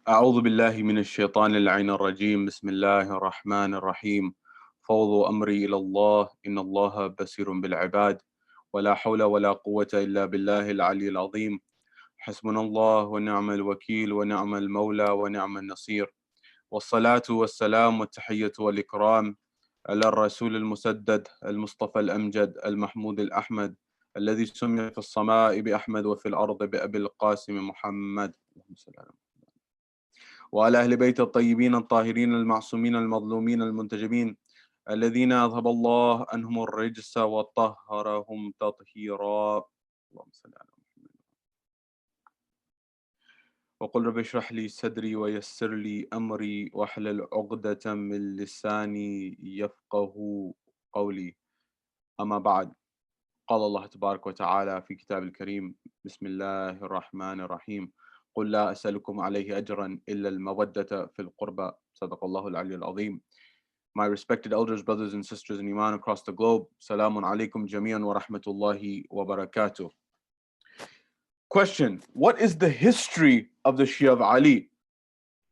أعوذ بالله من الشيطان اللعين الرجيم بسم الله الرحمن الرحيم فوضوا أمري إلى الله إن الله بصير بالعباد ولا حول ولا قوة إلا بالله العلي العظيم حسبنا الله ونعم الوكيل ونعم المولى ونعم النصير والصلاة والسلام والتحية والإكرام على الرسول المسدد المصطفى الأمجد المحمود الأحمد الذي سمي في السماء بأحمد وفي الأرض بأبي القاسم محمد اللهم صل على محمد وعلى أهل بيت الطيبين الطاهرين المعصومين المظلومين المنتجبين الذين أذهب الله عنهم الرجس وطهرهم تطهيرا اللهم صل على محمد وقل رب اشرح لي صدري ويسر لي أمري واحلل عقدة من لساني يفقه قولي أما بعد قال الله تبارك وتعالى في كتاب الكريم بسم الله الرحمن الرحيم قل لا أسألكم عليه أجرا إلا المودة في القربى صدق الله العلي العظيم. My respected elders, brothers and sisters in Iman across the globe, Salamun alaikum jami'an wa rahmatullahi wa barakatuh. Question: what is the history of the Shia of Ali?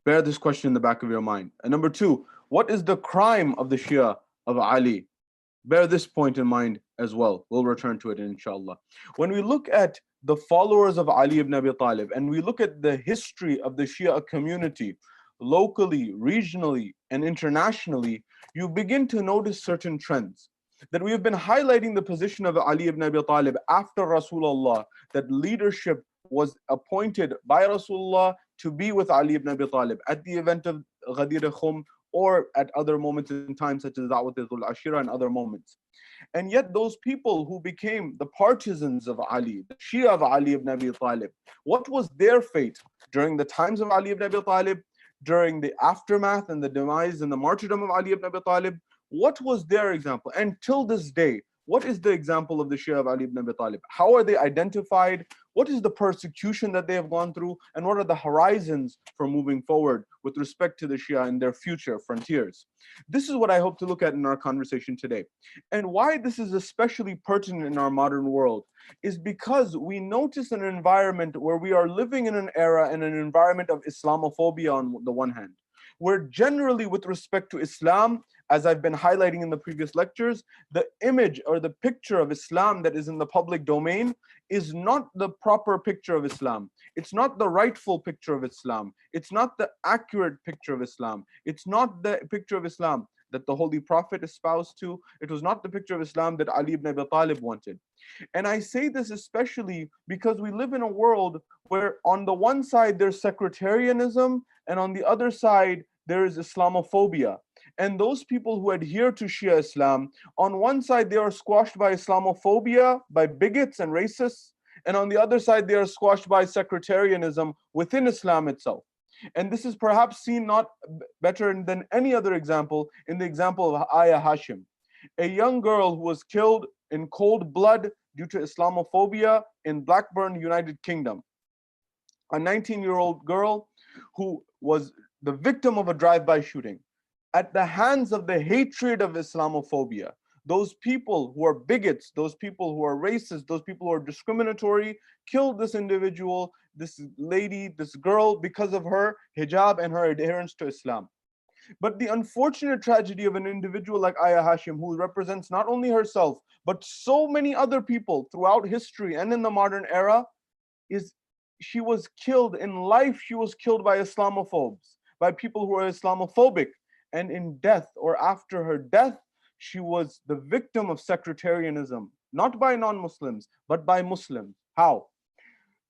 Bear this question in the back of your mind. And number two, what is the crime of the Shia of Ali? Bear this point in mind as well. We'll return to it inshallah. When we look at the followers of Ali ibn Abi Talib and we look at the history of the Shia community, locally, regionally, and internationally, you begin to notice certain trends. That we have been highlighting the position of Ali ibn Abi Talib after Rasulullah, that leadership was appointed by Rasulullah to be with Ali ibn Abi Talib at the event of Ghadir Khum or at other moments in time such as Da'wat al-Ashira and other moments. And yet those people who became the partisans of Ali, the Shia of Ali ibn Abi Talib, what was their fate during the times of Ali ibn Abi Talib, during the aftermath and the demise and the martyrdom of Ali ibn Abi Talib? What was their example? And till this day, what is the example of the Shia of Ali ibn Abi Talib? How are they identified? What is the persecution that they have gone through? And what are the horizons for moving forward with respect to the Shia and their future frontiers? This is what I hope to look at in our conversation today. And why this is especially pertinent in our modern world is because we notice an environment where we are living in an era and an environment of Islamophobia on the one hand, where generally with respect to Islam, as I've been highlighting in the previous lectures, the image or the picture of Islam that is in the public domain is not the proper picture of Islam. It's not the rightful picture of Islam. It's not the accurate picture of Islam. It's not the picture of Islam that the Holy Prophet espoused to. It was not the picture of Islam that Ali ibn Abi Talib wanted. And I say this especially because we live in a world where on the one side there's sectarianism and on the other side there is Islamophobia. And those people who adhere to Shia Islam, on one side they are squashed by Islamophobia, by bigots and racists, and on the other side they are squashed by sectarianism within Islam itself. And this is perhaps seen not better than any other example in the example of Aya Hashim, a young girl who was killed in cold blood due to Islamophobia in Blackburn, United Kingdom. A 19-year-old girl who was the victim of a drive-by shooting at the hands of the hatred of Islamophobia. Those people who are bigots, those people who are racist, those people who are discriminatory, killed this individual, this lady, this girl, because of her hijab and her adherence to Islam. But the unfortunate tragedy of an individual like Aya Hashim, who represents not only herself, but so many other people throughout history and in the modern era, is she was killed in life. She was killed by Islamophobes, by people who are Islamophobic. And in death, or after her death, she was the victim of sectarianism, not by non-Muslims, but by Muslims. How?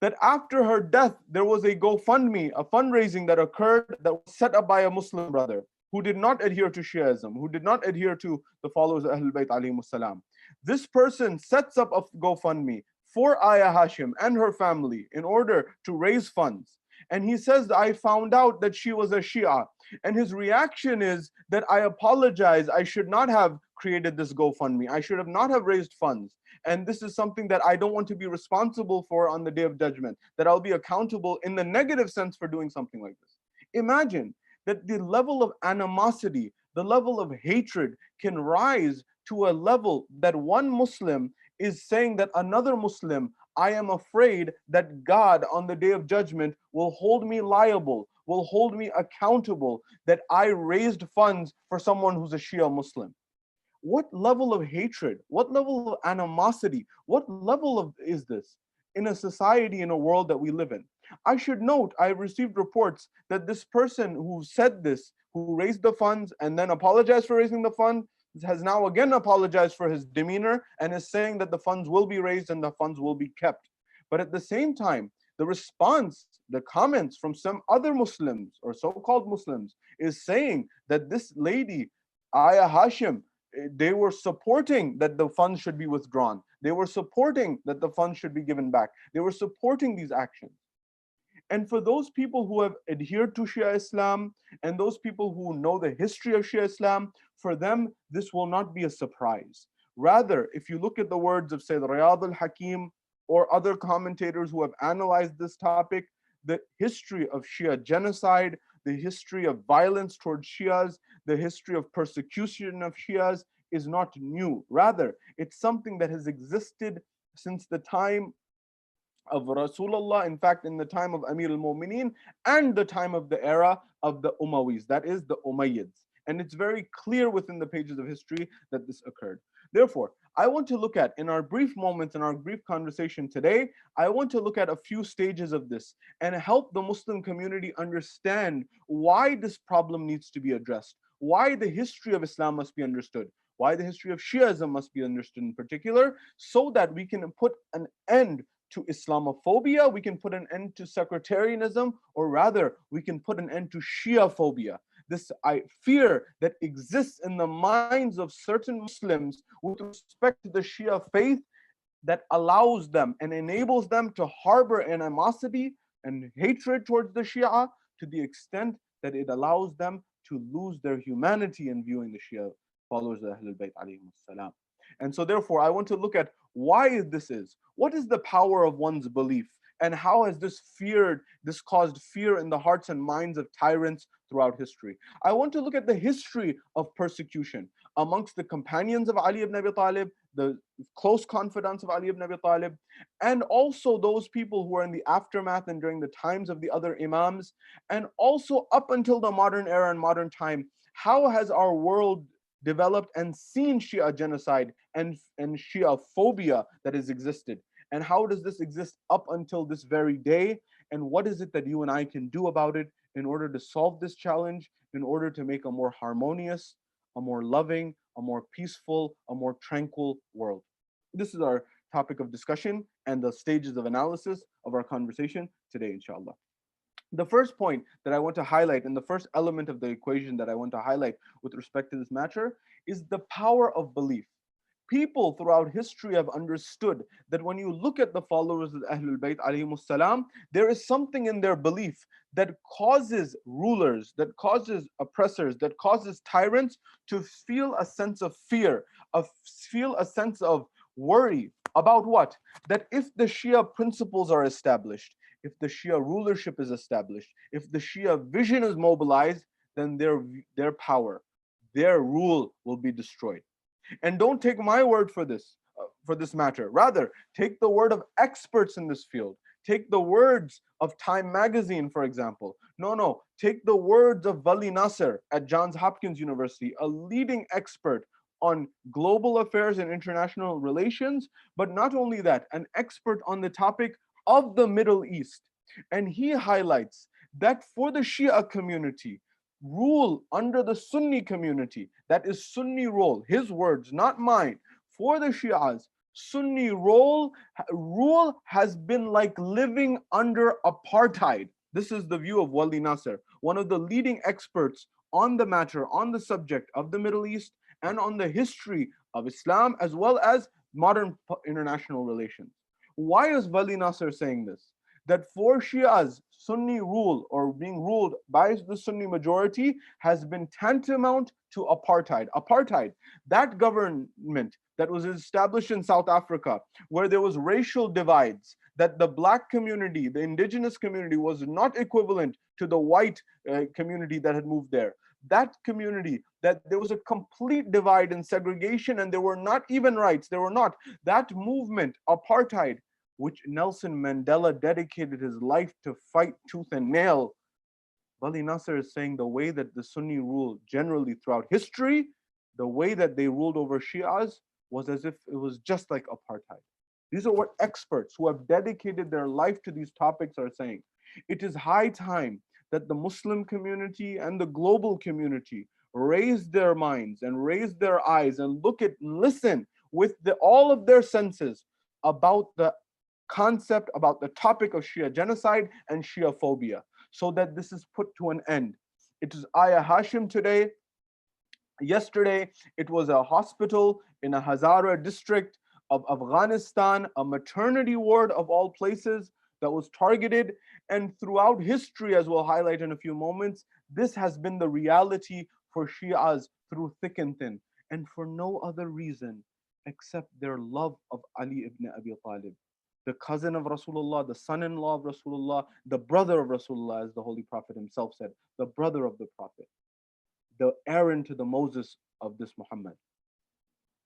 That after her death, there was a GoFundMe, a fundraising that occurred that was set up by a Muslim brother who did not adhere to Shiaism, who did not adhere to the followers of Ahlul Bayt alayhimus salam. This person sets up a GoFundMe for Aya Hashim and her family in order to raise funds. And he says, I found out that she was a Shia. And his reaction is that I apologize. I should not have created this GoFundMe. I should have not have raised funds. And this is something that I don't want to be responsible for on the Day of Judgment, that I'll be accountable in the negative sense for doing something like this. Imagine that the level of animosity, the level of hatred can rise to a level that one Muslim is saying that another Muslim, I am afraid that God on the Day of Judgment will hold me liable, will hold me accountable that I raised funds for someone who's a Shia Muslim. What level of hatred, what level of animosity, what level of is this in a society, in a world that we live in? I should note, I received reports that this person who said this, who raised the funds and then apologized for raising the fund, has now again apologized for his demeanor and is saying that the funds will be raised and the funds will be kept. But at the same time, the response, the comments from some other Muslims or so-called Muslims is saying that this lady, Aya Hashim, they were supporting that the funds should be withdrawn. They were supporting that the funds should be given back. They were supporting these actions. And for those people who have adhered to Shia Islam and those people who know the history of Shia Islam, for them, this will not be a surprise. Rather, if you look at the words of Sayyid Riyad al-Hakim or other commentators who have analyzed this topic, the history of Shia genocide, the history of violence towards Shias, the history of persecution of Shias is not new. Rather, it's something that has existed since the time of Rasulullah, in fact, in the time of Amir al-Mu'mineen and the time of the era of the Umayyads, that is the Umayyads. And it's very clear within the pages of history that this occurred. Therefore, I want to look at, in our brief moments, in our brief conversation today, I want to look at a few stages of this and help the Muslim community understand why this problem needs to be addressed, why the history of Islam must be understood, why the history of Shiism must be understood in particular, so that we can put an end to Islamophobia, we can put an end to sectarianism, or rather, we can put an end to Shia-phobia. This fear that exists in the minds of certain Muslims with respect to the Shia faith that allows them and enables them to harbor animosity and hatred towards the Shia to the extent that it allows them to lose their humanity in viewing the Shia followers of Ahlul Bayt alayhim salam. And so therefore, I want to look at why this is. What is the power of one's belief? And how has this caused fear in the hearts and minds of tyrants throughout history? I want to look at the history of persecution amongst the companions of Ali ibn Abi Talib, the close confidants of Ali ibn Abi Talib, and also those people who are in the aftermath and during the times of the other Imams, and also up until the modern era and modern time. How has our world developed and seen Shia genocide and Shia phobia that has existed? And how does this exist up until this very day? And what is it that you and I can do about it in order to solve this challenge, in order to make a more harmonious, a more loving, a more peaceful, a more tranquil world? This is our topic of discussion and the stages of analysis of our conversation today, inshallah. The first point that I want to highlight, and the first element of the equation that I want to highlight with respect to this matter, is the power of belief. People throughout history have understood that when you look at the followers of Ahlul Bayt alayhimus salam, there is something in their belief that causes rulers, that causes oppressors, that causes tyrants to feel a sense of fear, feel a sense of worry about what? That if the Shia principles are established, if the Shia rulership is established, if the Shia vision is mobilized, then their power, their rule will be destroyed. And don't take my word for this matter. Rather, take the word of experts in this field. Take the words of Time magazine, for example. No, take the words of Wali Nasser at Johns Hopkins University, a leading expert on global affairs and international relations, but not only that, an expert on the topic of the Middle East. And he highlights that for the Shia community, rule under the Sunni community, that is Sunni role, his words, not mine, for the Shias, Sunni rule has been like living under apartheid. This is the view of Wali Nasser, one of the leading experts on the matter, on the subject of the Middle East and on the history of Islam as well as modern international relations. Why is Wali Nasser saying this? That for Shias, Sunni rule or being ruled by the Sunni majority has been tantamount to apartheid. Apartheid, that government that was established in South Africa, where there was racial divides, that the black community, the indigenous community was not equivalent to the white community that had moved there. That community, that there was a complete divide and segregation and there were not even rights, there were not. That movement, apartheid, which Nelson Mandela dedicated his life to fight tooth and nail, Wali Nasser is saying the way that the Sunni rule generally throughout history, the way that they ruled over Shias was as if it was just like apartheid. These are what experts who have dedicated their life to these topics are saying. It is high time that the Muslim community and the global community raise their minds and raise their eyes and look at and listen with all of their senses about the concept, about the topic of Shia genocide and Shia phobia, so that this is put to an end. It is Aya Hashim today. Yesterday, it was a hospital in a Hazara district of Afghanistan, a maternity ward of all places that was targeted. And throughout history, as we'll highlight in a few moments, this has been the reality for Shias through thick and thin, and for no other reason except their love of Ali ibn Abi Talib, the cousin of Rasulullah, the son-in-law of Rasulullah, the brother of Rasulullah, as the Holy Prophet himself said, the brother of the Prophet, the Aaron to the Moses of this Muhammad.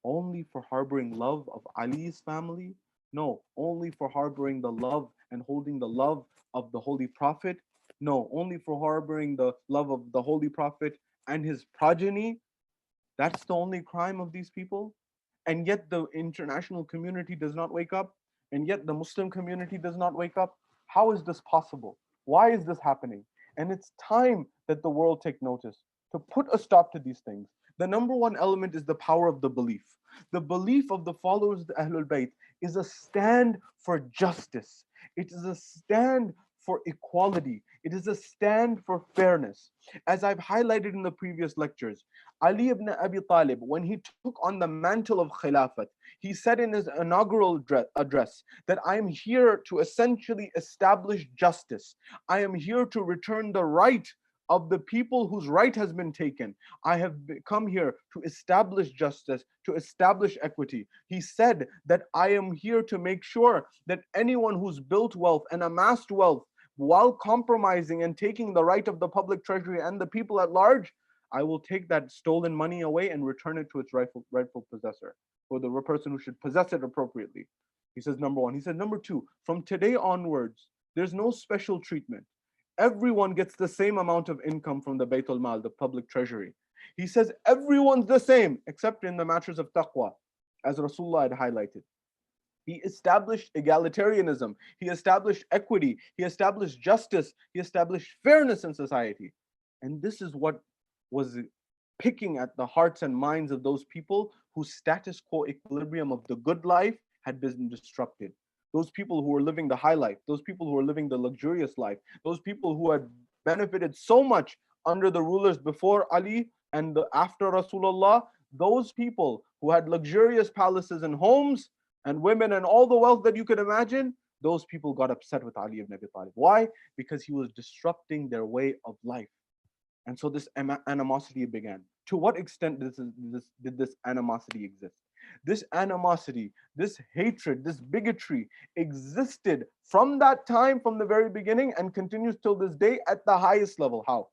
Only for harboring love of Ali's family? No. Only for harboring the love and holding the love of the Holy Prophet? No. Only for harboring the love of the Holy Prophet and his progeny? That's the only crime of these people? And yet the international community does not wake up? And yet the Muslim community does not wake up? How is this possible? Why is this happening? And it's time that the world take notice to put a stop to these things. The number one element is the power of the belief. The belief of the followers of the Ahlul Bayt is a stand for justice. It is a stand for equality. It is a stand for fairness. As I've highlighted in the previous lectures, Ali ibn Abi Talib, when he took on the mantle of Khilafat, he said in his inaugural address that I am here to essentially establish justice. I am here to return the right of the people whose right has been taken. I have come here to establish justice, to establish equity. He said that I am here to make sure that anyone who's built wealth and amassed wealth while compromising and taking the right of the public treasury and the people at large, I will take that stolen money away and return it to its rightful possessor, or the person who should possess it appropriately. He says, number one. He said, number two, from today onwards, there's no special treatment. Everyone gets the same amount of income from the Bayt al-Mal, the public treasury. He says everyone's the same, except in the matters of taqwa, as Rasulullah had highlighted. He established egalitarianism. He established equity. He established justice. He established fairness in society. And this is what was picking at the hearts and minds of those people whose status quo equilibrium of the good life had been disrupted. Those people who were living the high life, those people who were living the luxurious life, those people who had benefited so much under the rulers before Ali and after Rasulullah, those people who had luxurious palaces and homes and women and all the wealth that you could imagine, those people got upset with Ali ibn Abi Talib. Why? Because he was disrupting their way of life. And so this animosity began. To what extent did this animosity exist? This animosity, this hatred, this bigotry existed from that time, from the very beginning, and continues till this day at the highest level. How?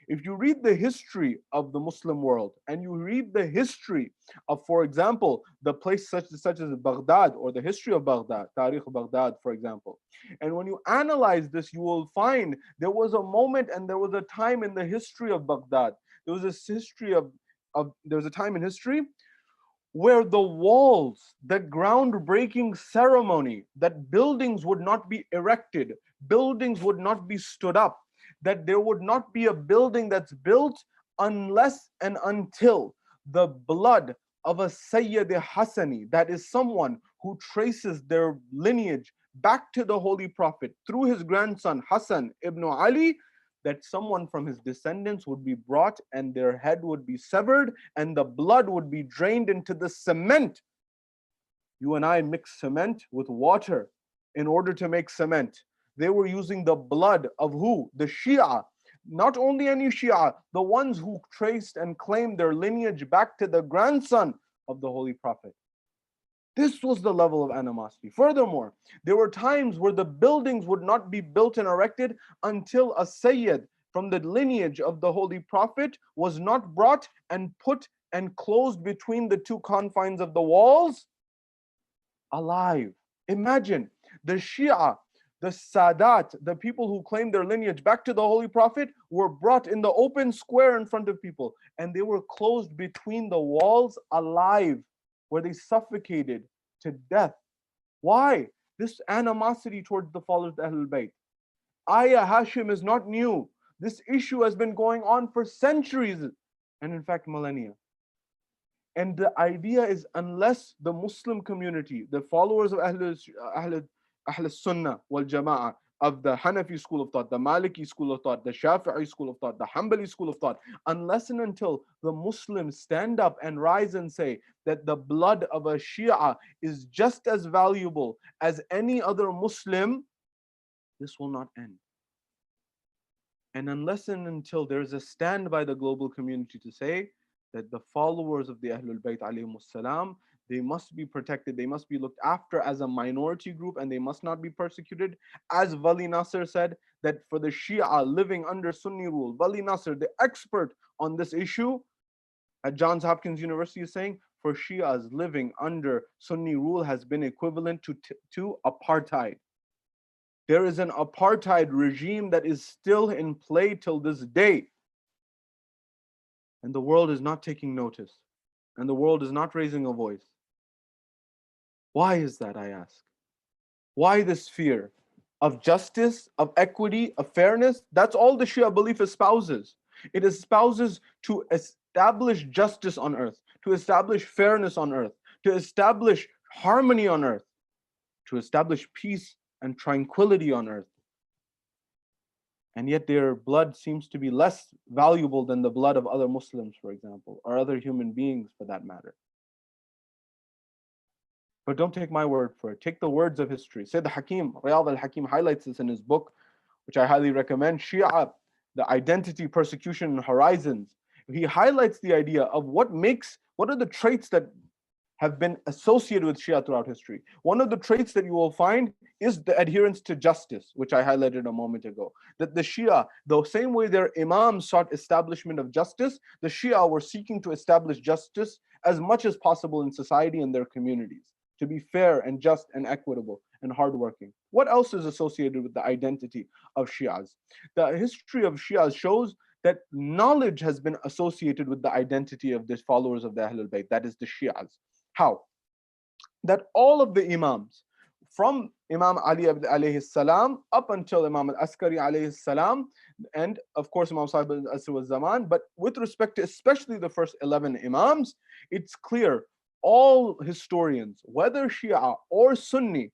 If you read the history of the Muslim world and you read the history of, for example, the place such as Baghdad, or the history of Baghdad, Tariq Baghdad, for example, and when you analyze this, you will find there was a moment and there was a time in the history of Baghdad. There was a time in history where the walls, the groundbreaking ceremony, that buildings would not be erected, buildings would not be stood up, that there would not be a building that's built unless and until the blood of a Sayyid Hassani, that is someone who traces their lineage back to the Holy Prophet through his grandson Hassan ibn Ali, that someone from his descendants would be brought and their head would be severed and the blood would be drained into the cement. You and I mix cement with water in order to make cement. They were using the blood of who? The Shia. Not only any Shia, the ones who traced and claimed their lineage back to the grandson of the Holy Prophet. This was the level of animosity. Furthermore, there were times where the buildings would not be built and erected until a Sayyid from the lineage of the Holy Prophet was not brought and put and closed between the two confines of the walls alive. Imagine the Shia, The Sadat, the people who claim their lineage back to the Holy Prophet, were brought in the open square in front of people, and they were closed between the walls alive, where they suffocated to death. Why? This animosity towards the followers of Ahlul Bayt. Ayah Hashim is not new. This issue has been going on for centuries, and in fact millennia. And the idea is, unless the Muslim community, the followers of Ahl Sunnah wal Jama'ah, of the Hanafi school of thought, the Maliki school of thought, the Shafi'i school of thought, the Hanbali school of thought, unless and until the Muslims stand up and rise and say that the blood of a Shia is just as valuable as any other Muslim, this will not end. And unless and until there is a stand by the global community to say that the followers of the Ahlul Bayt alayhimus salam, they must be protected, they must be looked after as a minority group, and they must not be persecuted. As Wali Nasr said, that for the Shia living under Sunni rule, Wali Nasr, the expert on this issue at Johns Hopkins University, is saying, for Shias living under Sunni rule has been equivalent to apartheid. There is an apartheid regime that is still in play till this day. And the world is not taking notice. And the world is not raising a voice. Why is that, I ask? Why this fear of justice, of equity, of fairness? That's all the Shia belief espouses. It espouses to establish justice on earth, to establish fairness on earth, to establish harmony on earth, to establish peace and tranquility on earth. And yet their blood seems to be less valuable than the blood of other Muslims, for example, or other human beings for that matter. But don't take my word for it. Take the words of history. Sayyid Hakim, Riyadh al-Hakim, highlights this in his book, which I highly recommend, Shia, the Identity, Persecution, and Horizons. He highlights the idea of what are the traits that have been associated with Shia throughout history. One of the traits that you will find is the adherence to justice, which I highlighted a moment ago. That the Shia, the same way their imams sought establishment of justice, the Shia were seeking to establish justice as much as possible in society and their communities, to be fair and just and equitable and hardworking. What else is associated with the identity of Shias? The history of Shias shows that knowledge has been associated with the identity of the followers of the Ahlul Bayt, that is the Shias. How? That all of the Imams, from Imam Ali alayhi salam up until Imam al-Askari alayhi salam, and of course Imam Sahib al-Asr wal-Zaman, but with respect to especially the first 11 Imams, it's clear all historians, whether Shia or Sunni,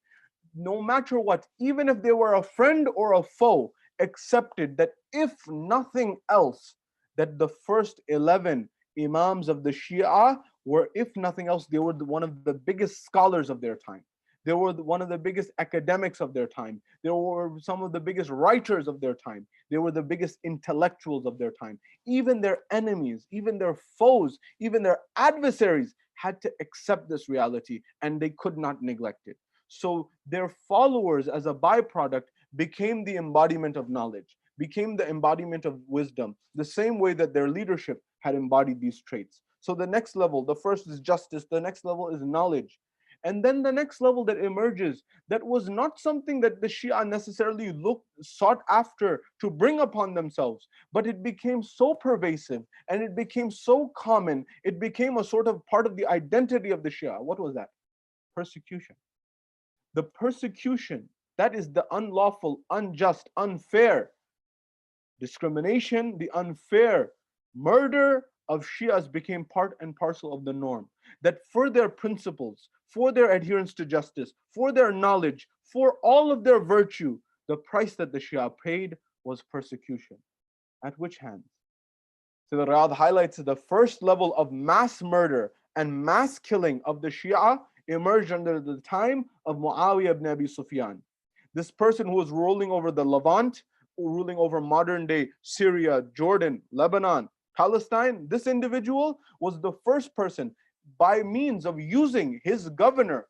no matter what, even if they were a friend or a foe, accepted that if nothing else, that the first 11 Imams of the Shia were, if nothing else, they were one of the biggest scholars of their time. They were one of the biggest academics of their time. They were some of the biggest writers of their time. They were the biggest intellectuals of their time. Even their enemies, even their foes, even their adversaries had to accept this reality, and they could not neglect it. So their followers, as a byproduct, became the embodiment of knowledge, became the embodiment of wisdom, the same way that their leadership had embodied these traits. So the next level, the first is justice, the next level is knowledge. And then the next level that emerges, that was not something that the Shia necessarily sought after to bring upon themselves, but it became so pervasive and it became so common, it became a sort of part of the identity of the Shia. What was that? Persecution. The persecution, that is the unlawful, unjust, unfair discrimination, the unfair murder of Shias became part and parcel of the norm. That for their principles, for their adherence to justice, for their knowledge, for all of their virtue, the price that the Shia paid was persecution. At which hands? So the Riyadh highlights the first level of mass murder and mass killing of the Shia emerged under the time of Muawiyah ibn Abi Sufyan. This person who was ruling over the Levant, ruling over modern day Syria, Jordan, Lebanon, Palestine, this individual was the first person, by means of using his governor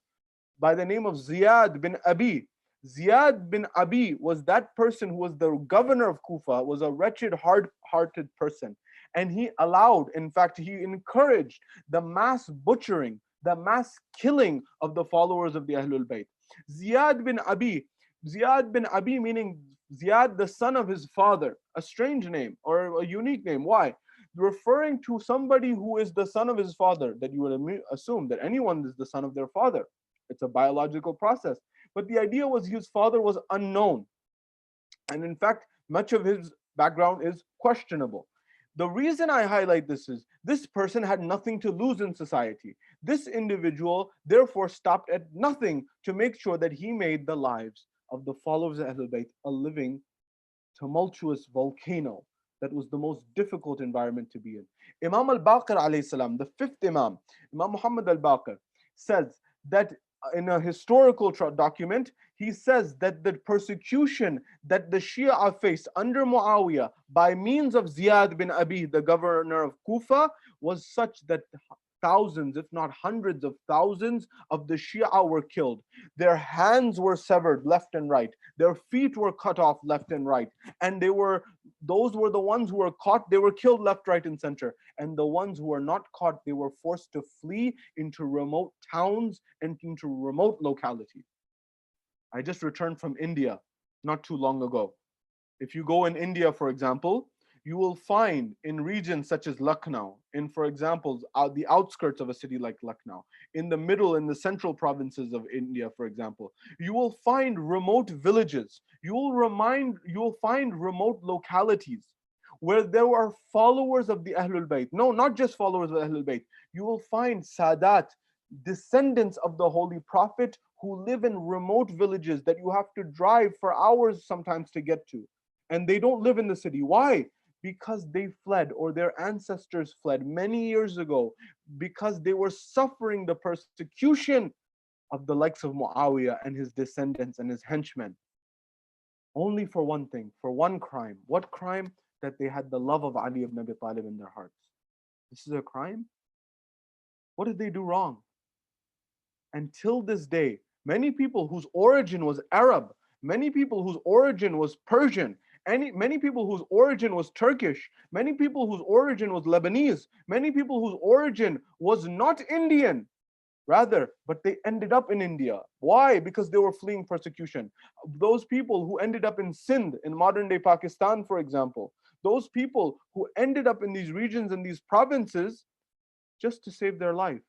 by the name of Ziyad bin Abi. Ziyad bin Abi was that person who was the governor of Kufa, was a wretched, hard-hearted person. And he allowed, in fact, he encouraged the mass butchering, the mass killing of the followers of the Ahlul Bayt. Ziyad bin Abi, Ziyad bin Abi, meaning Ziyad, the son of his father, a strange name or a unique name. Why? Referring to somebody who is the son of his father, that you would assume that anyone is the son of their father. It's a biological process. But the idea was his father was unknown. And in fact, much of his background is questionable. The reason I highlight this is this person had nothing to lose in society. This individual therefore stopped at nothing to make sure that he made the lives of the followers of Ahlul Bayt a living, tumultuous volcano that was the most difficult environment to be in. Imam al-Baqir alayhi salam, the fifth Imam, Imam Muhammad al-Baqir, says that in a historical document, he says that the persecution that the Shia faced under Muawiyah by means of Ziyad bin Abi, the governor of Kufa, was such that thousands, if not hundreds of thousands of the Shia were killed. Their hands were severed left and right. Their feet were cut off left and right. And those were the ones who were caught, they were killed left, right, and center. And the ones who were not caught, they were forced to flee into remote towns and into remote localities. I just returned from India not too long ago. If you go in India, for example, you will find in regions such as Lucknow, in, for example, the outskirts of a city like Lucknow, in the middle, in the central provinces of India, for example, you will find remote villages. You will find remote localities where there are followers of the Ahlul Bayt. No, not just followers of the Ahlul Bayt. You will find Sadat, descendants of the Holy Prophet, who live in remote villages that you have to drive for hours sometimes to get to. And they don't live in the city. Why? Because they fled, or their ancestors fled many years ago, because they were suffering the persecution of the likes of Muawiyah and his descendants and his henchmen. Only for one thing, for one crime. What crime? That they had the love of Ali ibn Abi Talib in their hearts. This is a crime? What did they do wrong? Until this day, many people whose origin was Arab, many people whose origin was Persian, many people whose origin was Turkish, many people whose origin was Lebanese, many people whose origin was not Indian, rather, but they ended up in India. Why? Because they were fleeing persecution. Those people who ended up in Sindh, in modern day Pakistan, for example, those people who ended up in these regions and these provinces just to save their life.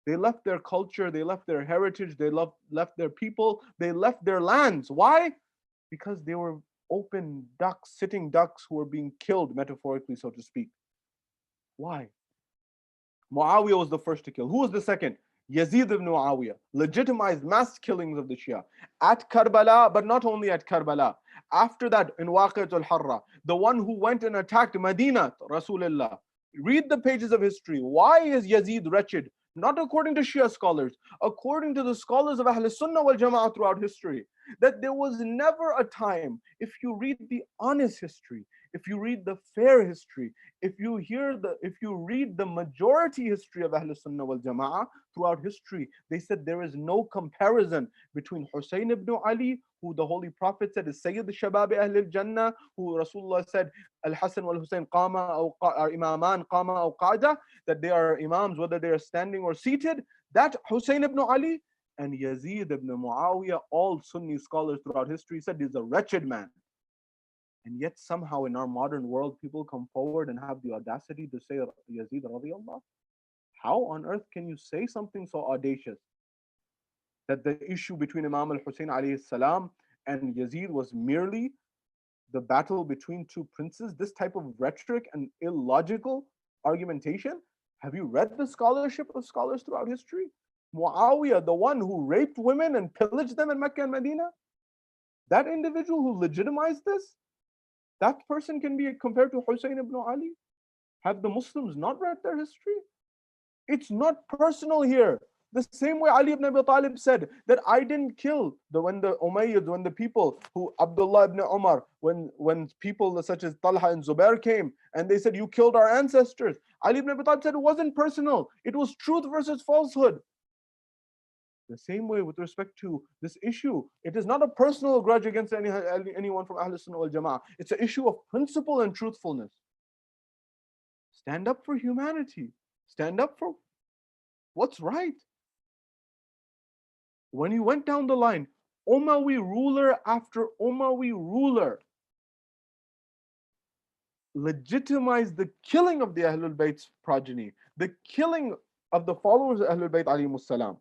They left their culture, they left their heritage, they left their people, they left their lands. Why? Because they were open ducks, sitting ducks who were being killed, metaphorically, so to speak. Why? Muawiyah was the first to kill. Who was the second? Yazid ibn Muawiyah legitimized mass killings of the Shia at Karbala, but not only at Karbala. After that, in Waqi'at al-Harra, the one who went and attacked Medina, Rasulullah. Read the pages of history. Why is Yazid wretched? Not according to Shia scholars, according to the scholars of Ahl Sunnah wal Jama'ah throughout history, that there was never a time, if you read the honest history, if you read the fair history, if you read the majority history of Ahl Sunnah wal Jama'ah throughout history, they said there is no comparison between Hussein ibn Ali, who the Holy Prophet said is Sayyid Shabab Ahl Jannah, who Rasulullah said Al Hasan wal Hussein are imaman qama aw qada, that they are imams whether they are standing or seated. That Hussein ibn Ali and Yazid ibn Muawiyah, all Sunni scholars throughout history said he's a wretched man. And yet somehow in our modern world, people come forward and have the audacity to say Yazid radiallah. How on earth can you say something so audacious? That the issue between Imam al-Hussein alayhi salam and Yazid was merely the battle between two princes? This type of rhetoric and illogical argumentation? Have you read the scholarship of scholars throughout history? Muawiyah, the one who raped women and pillaged them in Mecca and Medina? That individual who legitimized this? That person can be compared to Hussein ibn Ali? Have the Muslims not read their history? It's not personal here. The same way Ali ibn Abi Talib said that I didn't kill when the Umayyads, when the people who Abdullah ibn Umar, when people such as Talha and Zubair came and they said you killed our ancestors. Ali ibn Abi Talib said it wasn't personal. It was truth versus falsehood. The same way with respect to this issue, it is not a personal grudge against anyone from Ahl Sunnah wal Jama'ah. It's an issue of principle and truthfulness. Stand up for humanity. Stand up for what's right. When you went down the line, Umayyad ruler after Umayyad ruler legitimized the killing of the Ahlul Bayt's progeny, the killing of the followers of Ahlul Bayt alayhimus salam.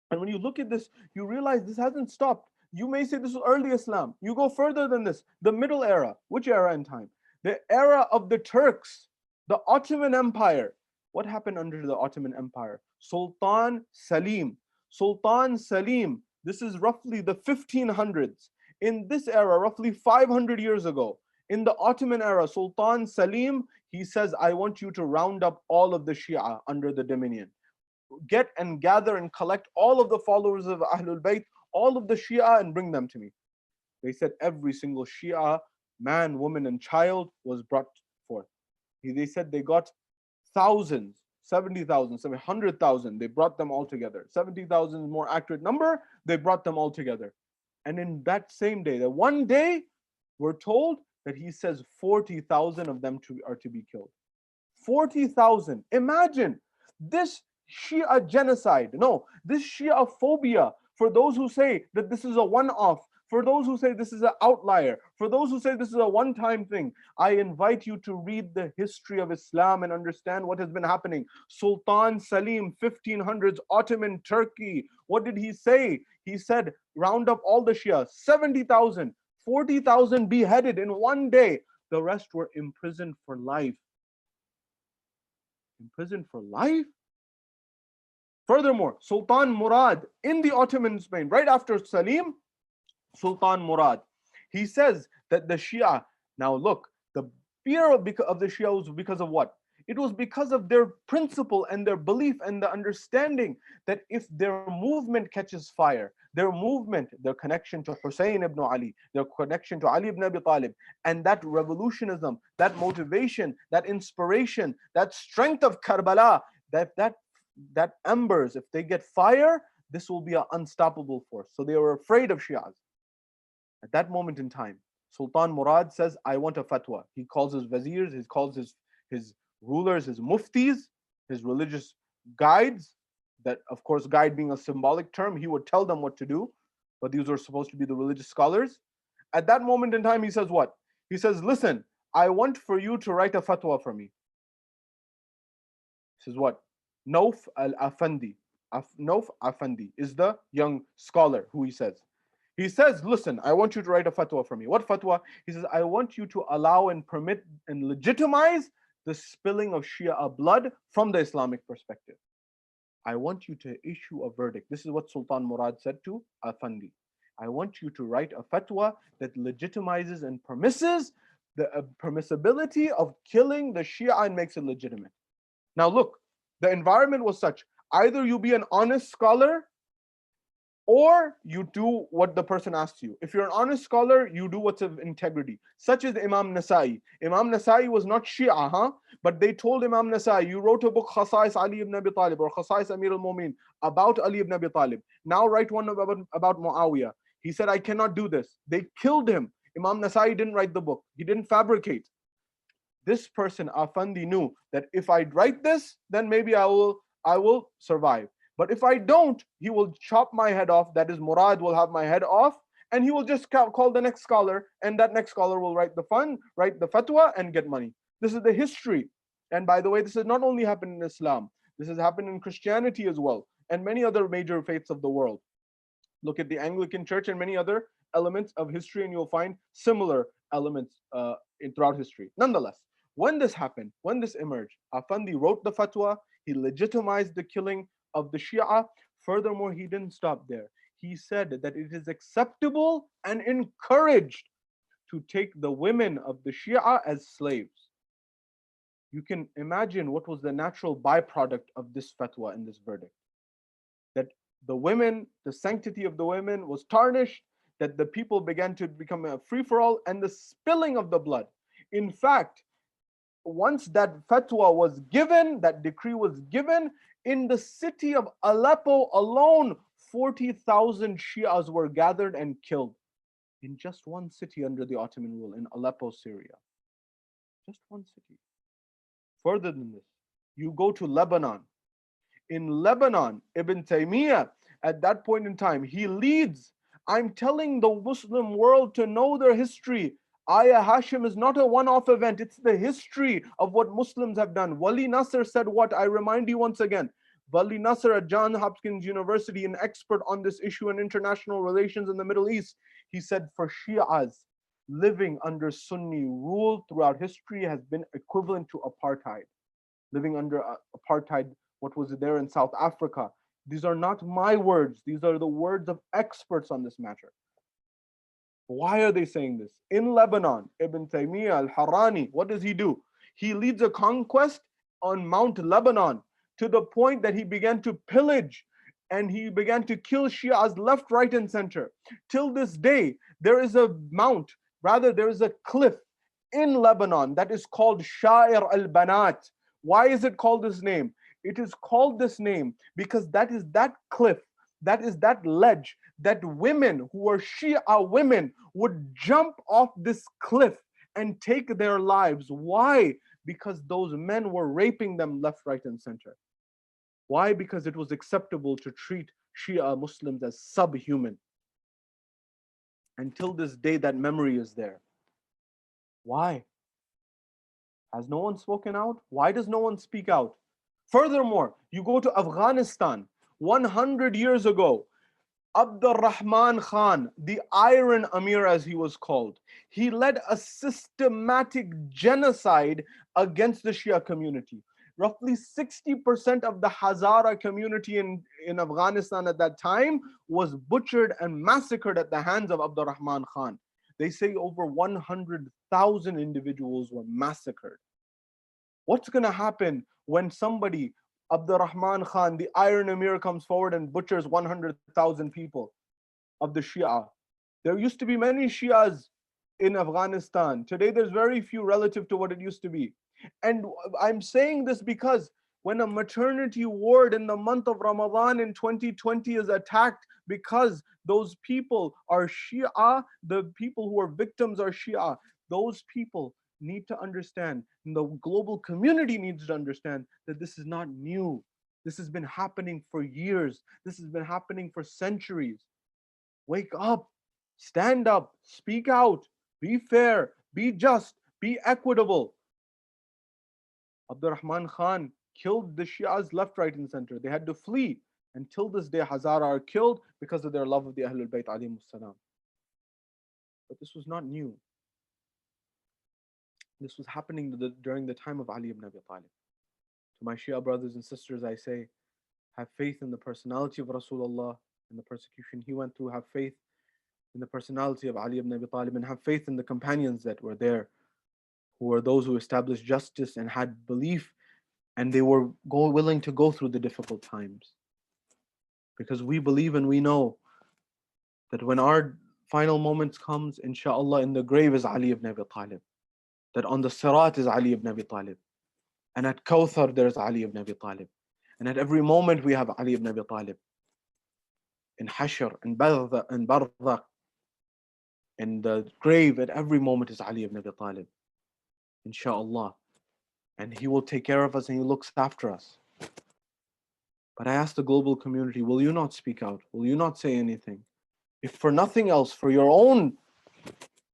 And when you look at this, you realize this hasn't stopped. You may say this is early Islam. You go further than this, the Middle Era. Which era in time? The era of the Turks, the Ottoman Empire. What happened under the Ottoman Empire? Sultan Salim. Sultan Salim, this is roughly the 1500s. In this era, roughly 500 years ago, in the Ottoman era, Sultan Salim, he says, I want you to round up all of the Shia under the dominion. Get and gather and collect all of the followers of Ahlul Bayt, all of the Shia, and bring them to me. They said every single Shia, man, woman, and child was brought forth. They said they got thousands, 70,000, 100,000. They brought them all together. 70,000 is more accurate number. They brought them all together. And in that same day, that one day, we're told that he says 40,000 of them are to be killed. 40,000. Imagine this Shia genocide. No, this Shia phobia. For those who say that this is a one-off, for those who say this is an outlier, for those who say this is a one-time thing, I invite you to read the history of Islam and understand what has been happening. Sultan Salim, 1500s, Ottoman Turkey. What did he say? He said, round up all the Shia, 70,000, 40,000 beheaded in one day. The rest were imprisoned for life. Imprisoned for life? Furthermore, Sultan Murad in the Ottoman Spain, right after Salim, Sultan Murad, he says that the Shia, now look, the fear of the Shia was because of what? It was because of their principle and their belief and the understanding that if their movement catches fire, their movement, their connection to Hussein ibn Ali, their connection to Ali ibn Abi Talib, and that revolutionism, that motivation, that inspiration, that strength of Karbala, that embers, if they get fire, this will be an unstoppable force. So they were afraid of Shias. At that moment in time, Sultan Murad says, I want a fatwa. He calls his wazirs, he calls his rulers, his muftis, his religious guides. That, of course, guide being a symbolic term, he would tell them what to do, but these were supposed to be the religious scholars. At that moment in time, he says what? He says, listen, I want for you to write a fatwa for me. He says what? Nauf al-Afandi. Nauf Afandi is the young scholar who he says. He says, listen, I want you to write a fatwa for me. What fatwa? He says, I want you to allow and permit and legitimize the spilling of Shia blood from the Islamic perspective. I want you to issue a verdict. This is what Sultan Murad said to Afandi. I want you to write a fatwa that legitimizes and permisses the permissibility of killing the Shia and makes it legitimate. Now look, the environment was such. Either you be an honest scholar or you do what the person asks you. If you're an honest scholar, you do what's of integrity. Such as Imam Nasai. Imam Nasai was not Shia, but they told Imam Nasai, you wrote a book, Khasais Ali ibn Abi Talib, or Khasais Amir al-Mu'min, about Ali ibn Abi Talib. Now write one about Muawiyah. He said, I cannot do this. They killed him. Imam Nasai didn't write the book. He didn't fabricate. This person, Afandi, knew that if I write this, then maybe I will survive. But if I don't, he will chop my head off. That is, Murad will have my head off, and he will just call the next scholar, and that next scholar will write the fatwa, and get money. This is the history. And by the way, this has not only happened in Islam, this has happened in Christianity as well, and many other major faiths of the world. Look at the Anglican Church and many other elements of history, and you'll find similar elements throughout history. Nonetheless, when this happened, when this emerged, Afandi wrote the fatwa, he legitimized the killing of the Shia. Furthermore, he didn't stop there. He said that it is acceptable and encouraged to take the women of the Shia as slaves. You can imagine what was the natural byproduct of this fatwa and this verdict. That the women, the sanctity of the women was tarnished, that the people began to become a free-for-all, and the spilling of the blood. In fact, once that fatwa was given, that decree was given, in the city of Aleppo alone, 40,000 Shias were gathered and killed in just one city under the Ottoman rule, in Aleppo, Syria. Just one city. Further than this, you go to Lebanon. In Lebanon, Ibn Taymiyyah, at that point in time, he leads I'm telling the Muslim world to know their history. Ayah Hashim is not a one-off event. It's the history of what Muslims have done. Wali Nasr said what? I remind you once again. Wali Nasr at Johns Hopkins University, an expert on this issue in international relations in the Middle East, he said for Shias, living under Sunni rule throughout history has been equivalent to apartheid. Living under apartheid, what was there in South Africa. These are not my words. These are the words of experts on this matter. Why are they saying this? In Lebanon, Ibn Taymiyyah al-Harani, what does he do? He leads a conquest on Mount Lebanon to the point that he began to pillage and he began to kill Shias left, right, and center. Till this day, there is a mount, rather there is a cliff in Lebanon that is called Sha'ir al-Banat. Why is it called this name? It is called this name because that is that cliff, that is that ledge that women who are Shia women would jump off this cliff and take their lives. Why? Because those men were raping them left, right, and center. Why? Because it was acceptable to treat Shia Muslims as subhuman. Until this day, that memory is there. Why? Has no one spoken out? Why does no one speak out? Furthermore, you go to Afghanistan, 100 years ago, Abdur Rahman Khan, the Iron Amir as he was called, he led a systematic genocide against the Shia community. Roughly 60% of the Hazara community in Afghanistan at that time was butchered and massacred at the hands of Abdur Rahman Khan. They say over 100,000 individuals were massacred. What's going to happen when somebody, Abdur Rahman Khan, the Iron Amir, comes forward and butchers 100,000 people of the Shia? There used to be many Shias in Afghanistan. Today there's very few relative to what it used to be. And I'm saying this because when a maternity ward in the month of Ramadan in 2020 is attacked because those people are Shia, the people who are victims are Shia, those people need to understand, and the global community needs to understand that this is not new. This has been happening for years. This has been happening for centuries. Wake up, stand up, speak out, be fair, be just, be equitable. Abdur Rahman Khan killed the Shias left, right, and center. They had to flee. Until this day, Hazara are killed because of their love of the Ahlul Bayt alayhimus salam. But this was not new. This was happening during the time of Ali ibn Abi Talib. To my Shia brothers and sisters, I say, have faith in the personality of Rasulullah and the persecution he went through. Have faith in the personality of Ali ibn Abi Talib, and have faith in the companions that were there, who were those who established justice and had belief, and they were willing to go through the difficult times. Because we believe and we know that when our final moments comes, inshallah, in the grave is Ali ibn Abi Talib. That on the Sirat is Ali ibn Abi Talib. And at Kawthar there is Ali ibn Abi Talib. And at every moment we have Ali ibn Abi Talib. In Hashr, in Barzakh, in the grave, at every moment is Ali ibn Abi Talib. Inshallah. And he will take care of us and he looks after us. But I ask the global community, will you not speak out? Will you not say anything? If for nothing else, for your own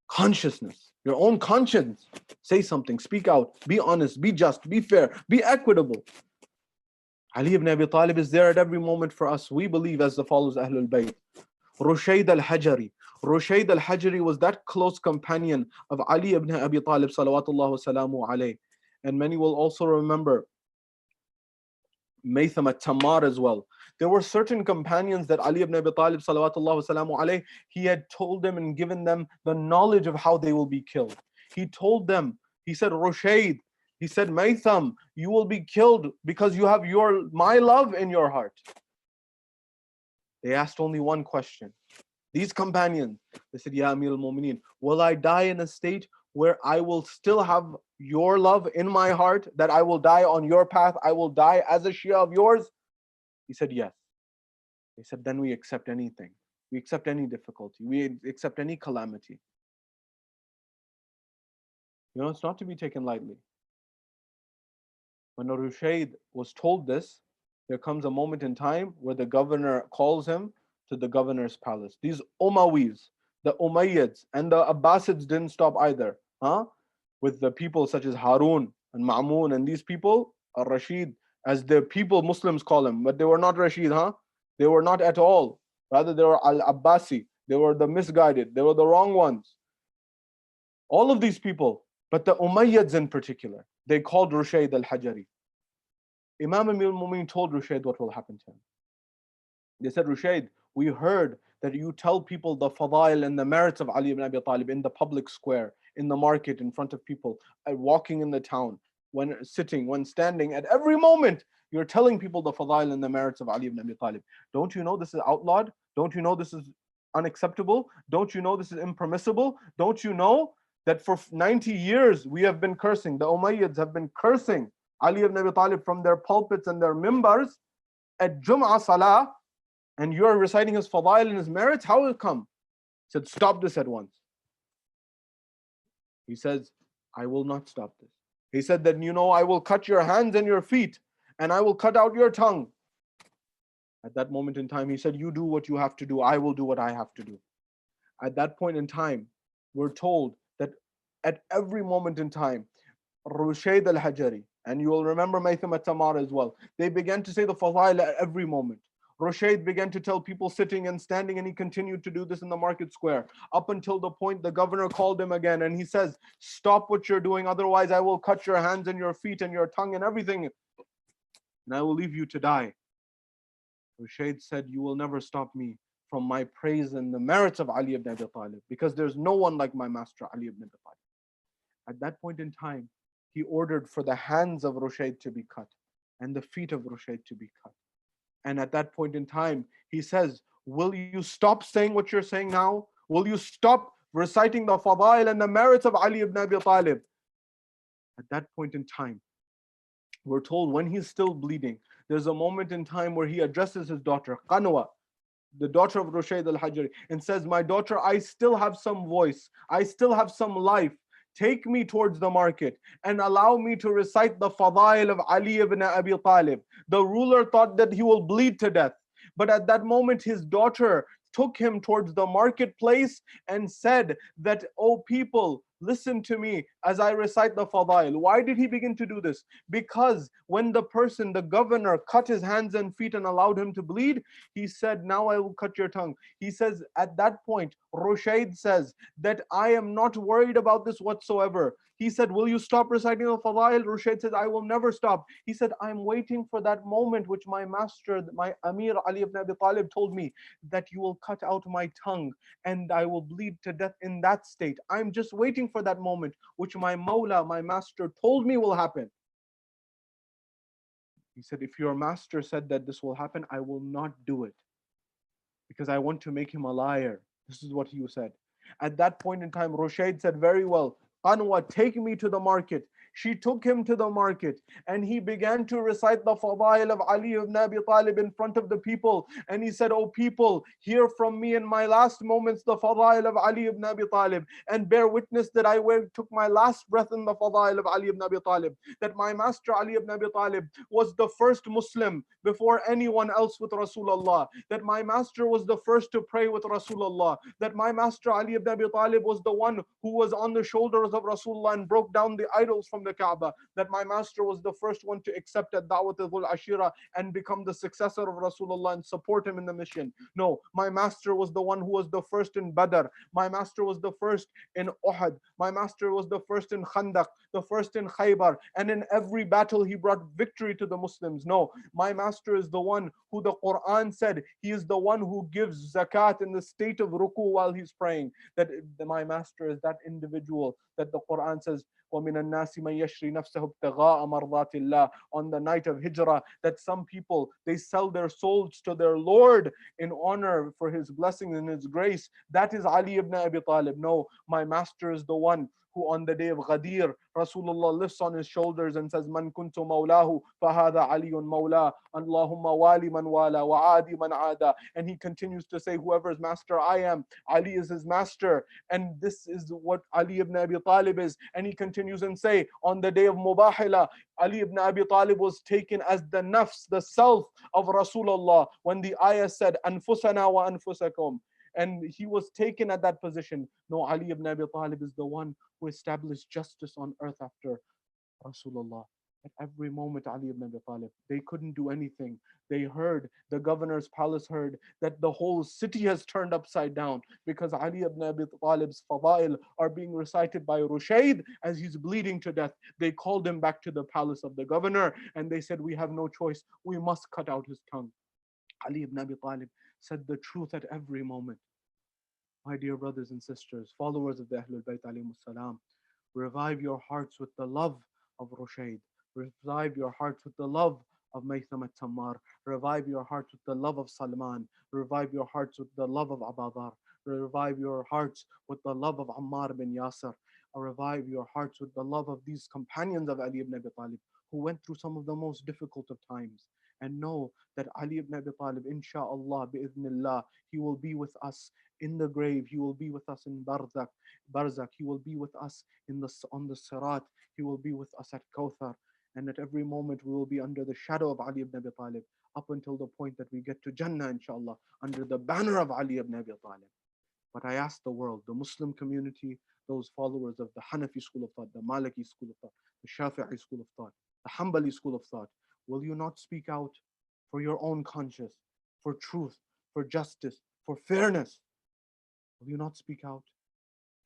consciousness, your own conscience, say something, speak out, be honest, be just, be fair, be equitable. Ali ibn Abi Talib is there at every moment for us. We believe as the followers Ahlul Bayt. Rushayd al-Hajari. Rushayd al-Hajari was that close companion of Ali ibn Abi Talib salawatullah salamu alayh. And many will also remember Maytham at-Tammar as well. There were certain companions that Ali ibn Abi Talib salawatullah salamu alayh, he had told them and given them the knowledge of how they will be killed. He told them, he said, Rushayd, he said, Maytham, you will be killed because you have my love in your heart. They asked only one question. These companions, they said, Ya Amir al-Mu'mineen, will I die in a state where I will still have your love in my heart, that I will die on your path, I will die as a Shia of yours? He said, yes. They said, then we accept anything. We accept any difficulty. We accept any calamity. You know, it's not to be taken lightly. When Rushayd was told this, there comes a moment in time where the governor calls him to the governor's palace. These Umayyads, the Umayyads and the Abbasids didn't stop either. With the people such as Harun and Ma'mun and these people, Rashid, as the people Muslims call them, but they were not Rashid, They were not at all. Rather, they were Al-Abbasi. They were the misguided. They were the wrong ones. All of these people, but the Umayyads in particular, they called Rushayd al-Hajari. Imam Amir al-Mu'minin told Rushayd what will happen to him. They said, Rushayd, we heard that you tell people the fadail and the merits of Ali ibn Abi Talib in the public square, in the market, in front of people, walking in the town, when sitting, when standing, at every moment, you're telling people the fadail and the merits of Ali ibn Abi Talib. Don't you know this is outlawed? Don't you know this is unacceptable? Don't you know this is impermissible? Don't you know that for 90 years we have been cursing, the Umayyads have been cursing Ali ibn Abi Talib from their pulpits and their mimbars at Jum'ah Salah, and you are reciting his fadail and his merits? How will it come? He said, stop this at once. He says, I will not stop this. He said that, I will cut your hands and your feet, and I will cut out your tongue. At that moment in time, he said, you do what you have to do, I will do what I have to do. At that point in time, we're told that at every moment in time, Rushayd al-Hajari, and you will remember Maytham at-Tamar as well, they began to say the fadail at every moment. Rushayd began to tell people sitting and standing, and he continued to do this in the market square up until the point the governor called him again, and he says, stop what you're doing, otherwise I will cut your hands and your feet and your tongue and everything, and I will leave you to die. Rushayd said, you will never stop me from my praise and the merits of Ali ibn Abi Talib, because there's no one like my master Ali ibn Abi Talib. At that point in time, he ordered for the hands of Rushayd to be cut and the feet of Rushayd to be cut. And at that point in time, he says, will you stop saying what you're saying now? Will you stop reciting the fadail and the merits of Ali ibn Abi Talib? At that point in time, we're told when he's still bleeding, there's a moment in time where he addresses his daughter, Qanwa, the daughter of Rushayd al-Hajari, and says, my daughter, I still have some voice. I still have some life. Take me towards the market and allow me to recite the fadail of Ali ibn Abi Talib. The ruler thought that he will bleed to death. But at that moment, his daughter took him towards the marketplace and said that, oh people, listen to me as I recite the fadail. Why did he begin to do this? Because when the person, the governor, cut his hands and feet and allowed him to bleed, he said, now I will cut your tongue. He says, at that point, Rushayd says that I am not worried about this whatsoever. He said, will you stop reciting the fadail? Rushayd says, I will never stop. He said, I'm waiting for that moment which my master, my Amir Ali ibn Abi Talib told me, that you will cut out my tongue and I will bleed to death in that state. I'm just waiting for that moment which my Mawla, my master, told me will happen. He said, if your master said that this will happen, I will not do it, because I want to make him a liar. This is what he said. At that point in time, Rushayd said, very well, Qanwa, take me to the market. She took him to the market and he began to recite the fadail of Ali ibn Abi Talib in front of the people. And he said, oh people, hear from me in my last moments the fadail of Ali ibn Abi Talib, and bear witness that I took my last breath in the fadail of Ali ibn Abi Talib. That my master Ali ibn Abi Talib was the first Muslim before anyone else with Rasulullah. That my master was the first to pray with Rasulullah. That my master Ali ibn Abi Talib was the one who was on the shoulders of Rasulullah and broke down the idols from the Kaaba. That my master was the first one to accept Ad-Da'wat al-Ashira and become the successor of Rasulullah and support him in the mission. No, my master was the one who was the first in Badr. My master was the first in Uhud. My master was the first in Khandaq, the first in Khaybar, and in every battle he brought victory to the Muslims. No, my master is the one who the Quran said he is the one who gives zakat in the state of ruku while he's praying. That my master is that individual that the Quran says, وَمِنَ النَّاسِ مَنْ يَشْرِي نَفْسَهُ ابْتِغَاءَ مَرْضَاتِ اللَّهِ. On the night of Hijrah, that some people, they sell their souls to their Lord in honor for his blessing and his grace. That is Ali ibn Abi Talib. No, my master is the one who on the day of Ghadir, Rasulullah lifts on his shoulders and says, Man kuntu mawlahu, fahada aliyun mawla, Allahumma wali man wala, wa adi man ada. And he continues to say, whoever's master I am, Ali is his master. And this is what Ali ibn Abi Talib is. And he continues and say, on the day of Mubahila, Ali ibn Abi Talib was taken as the nafs, the self of Rasulullah, when the ayah said, Anfusana wa anfusakum. And he was taken at that position. No, Ali ibn Abi Talib is the one who established justice on earth after Rasulullah. At every moment, Ali ibn Abi Talib, they couldn't do anything. They heard, the governor's palace heard that the whole city has turned upside down because Ali ibn Abi Talib's fadail are being recited by Rushayd as he's bleeding to death. They called him back to the palace of the governor and they said, we have no choice. We must cut out his tongue. Ali ibn Abi Talib said the truth at every moment. My dear brothers and sisters, followers of the Ahlul Bayt alayhimus salam, revive your hearts with the love of Rushayd. Revive your hearts with the love of Maytham at-Tammar. Revive your hearts with the love of Salman. Revive your hearts with the love of Abadar. Revive your hearts with the love of Ammar bin Yasir. Revive your hearts with the love of these companions of Ali ibn Abi Talib who went through some of the most difficult of times. And know that Ali ibn Abi Talib, insha'Allah, bi'idhnillah, he will be with us in the grave. He will be with us in Barzakh. He will be with us on the Sirat. He will be with us at Kawthar. And at every moment we will be under the shadow of Ali ibn Abi Talib up until the point that we get to Jannah, inshallah, under the banner of Ali ibn Abi Talib. But I ask the world, the Muslim community, those followers of the Hanafi school of thought, the Maliki school of thought, the Shafi'i school of thought, the Hanbali school of thought, will you not speak out for your own conscience, for truth, for justice, for fairness? Will you not speak out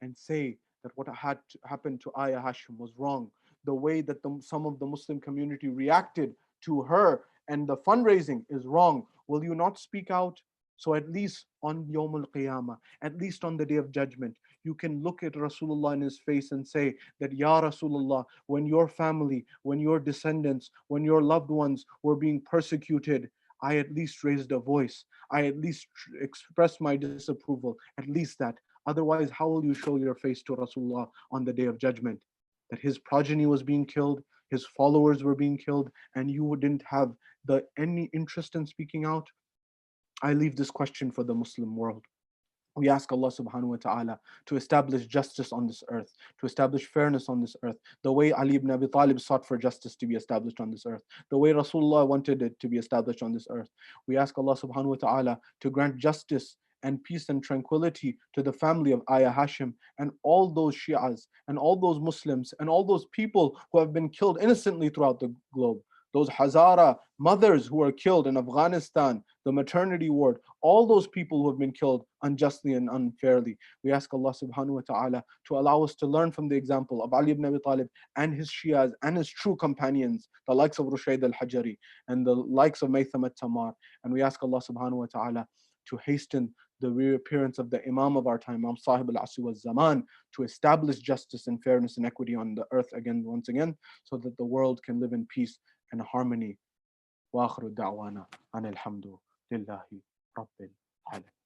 and say that what had happened to Ayah Hashim was wrong? The way that some of the Muslim community reacted to her and the fundraising is wrong. Will you not speak out? So at least on Yawm al-Qiyamah, at least on the Day of Judgment, you can look at Rasulullah in his face and say that, Ya Rasulullah, when your family, when your descendants, when your loved ones were being persecuted, I at least raised a voice. I at least expressed my disapproval. At least that. Otherwise, how will you show your face to Rasulullah on the Day of Judgment? That his progeny was being killed, his followers were being killed, and you didn't have any interest in speaking out? I leave this question for the Muslim world. We ask Allah subhanahu wa ta'ala to establish justice on this earth, to establish fairness on this earth, the way Ali ibn Abi Talib sought for justice to be established on this earth, the way Rasulullah wanted it to be established on this earth. We ask Allah subhanahu wa ta'ala to grant justice and peace and tranquility to the family of Ayah Hashim and all those Shias and all those Muslims and all those people who have been killed innocently throughout the globe. Those Hazara mothers who are killed in Afghanistan, the maternity ward, all those people who have been killed unjustly and unfairly. We ask Allah subhanahu wa ta'ala to allow us to learn from the example of Ali ibn Abi Talib and his Shias and his true companions, the likes of Rushayd al-Hajari and the likes of Maytham at-Tammar. And we ask Allah subhanahu wa ta'ala to hasten the reappearance of the Imam of our time, Imam Sahib al-Asri wal-Zaman, to establish justice and fairness and equity on the earth once again, so that the world can live in peace and harmony. وآخر دعوانا أن الحمد لله رب العالمين.